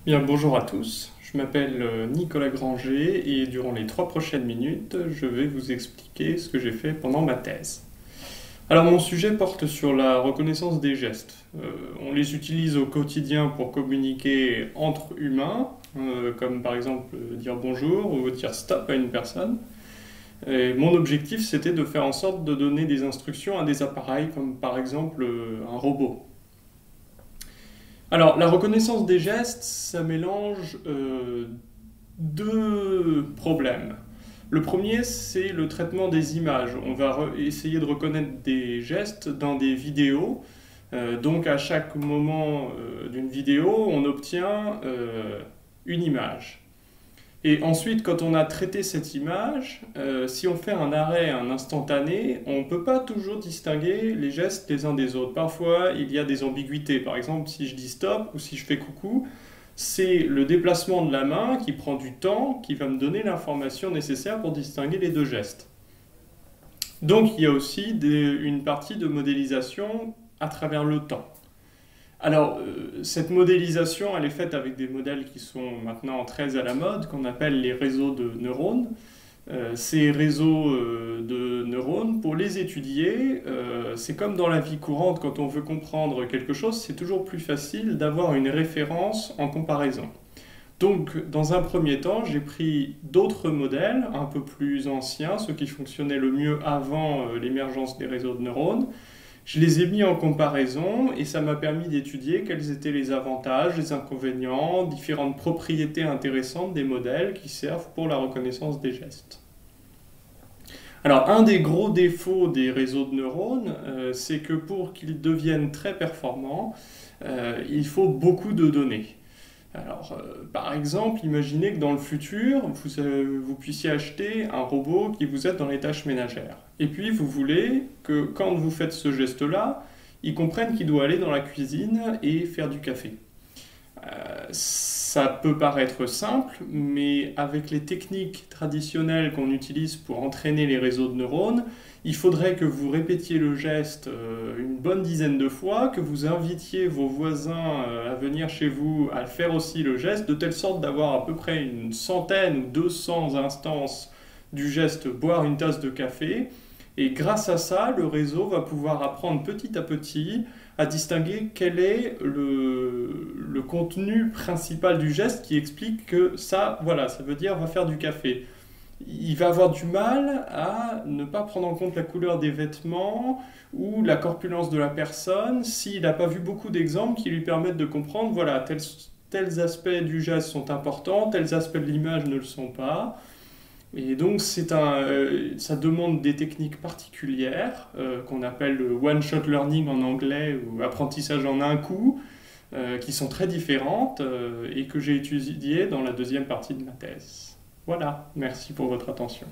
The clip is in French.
Bien, bonjour à tous, je m'appelle Nicolas Granger et durant les 3 prochaines minutes, je vais vous expliquer ce que j'ai fait pendant ma thèse. Alors mon sujet porte sur la reconnaissance des gestes. On les utilise au quotidien pour communiquer entre humains, comme par exemple dire bonjour ou dire stop à une personne. Et mon objectif c'était de faire en sorte de donner des instructions à des appareils comme par exemple un robot. Alors, la reconnaissance des gestes, ça mélange deux problèmes. Le premier, c'est le traitement des images. On va essayer de reconnaître des gestes dans des vidéos. Donc, à chaque moment d'une vidéo, on obtient une image. Et ensuite, quand on a traité cette image, si on fait un arrêt, un instantané, on ne peut pas toujours distinguer les gestes les uns des autres. Parfois, il y a des ambiguïtés. Par exemple, si je dis stop ou si je fais coucou, c'est le déplacement de la main qui prend du temps, qui va me donner l'information nécessaire pour distinguer les deux gestes. Donc, il y a aussi une partie de modélisation à travers le temps. Alors, cette modélisation, elle est faite avec des modèles qui sont maintenant très à la mode, qu'on appelle les réseaux de neurones. Ces réseaux de neurones, pour les étudier, c'est comme dans la vie courante, quand on veut comprendre quelque chose, c'est toujours plus facile d'avoir une référence en comparaison. Donc, dans un premier temps, j'ai pris d'autres modèles, un peu plus anciens, ceux qui fonctionnaient le mieux avant l'émergence des réseaux de neurones. Je les ai mis en comparaison et ça m'a permis d'étudier quels étaient les avantages, les inconvénients, différentes propriétés intéressantes des modèles qui servent pour la reconnaissance des gestes. Alors, un des gros défauts des réseaux de neurones, c'est que pour qu'ils deviennent très performants, il faut beaucoup de données. Alors, par exemple, imaginez que dans le futur, vous puissiez acheter un robot qui vous aide dans les tâches ménagères. Et puis, vous voulez que quand vous faites ce geste-là, il comprenne qu'il doit aller dans la cuisine et faire du café. Ça peut paraître simple, mais avec les techniques traditionnelles qu'on utilise pour entraîner les réseaux de neurones, il faudrait que vous répétiez le geste une bonne dizaine de fois, que vous invitiez vos voisins à venir chez vous à faire aussi le geste, de telle sorte d'avoir à peu près une centaine ou 200 instances du geste boire une tasse de café. Et grâce à ça, le réseau va pouvoir apprendre petit à petit à distinguer quel est le contenu principal du geste qui explique que ça, voilà, ça veut dire va faire du café. Il va avoir du mal à ne pas prendre en compte la couleur des vêtements ou la corpulence de la personne s'il n'a pas vu beaucoup d'exemples qui lui permettent de comprendre, voilà, tels aspects du geste sont importants, tels aspects de l'image ne le sont pas. Et donc ça demande des techniques particulières qu'on appelle le one-shot learning en anglais ou apprentissage en un coup, qui sont très différentes et que j'ai étudiées dans la deuxième partie de ma thèse. Voilà, merci pour votre attention.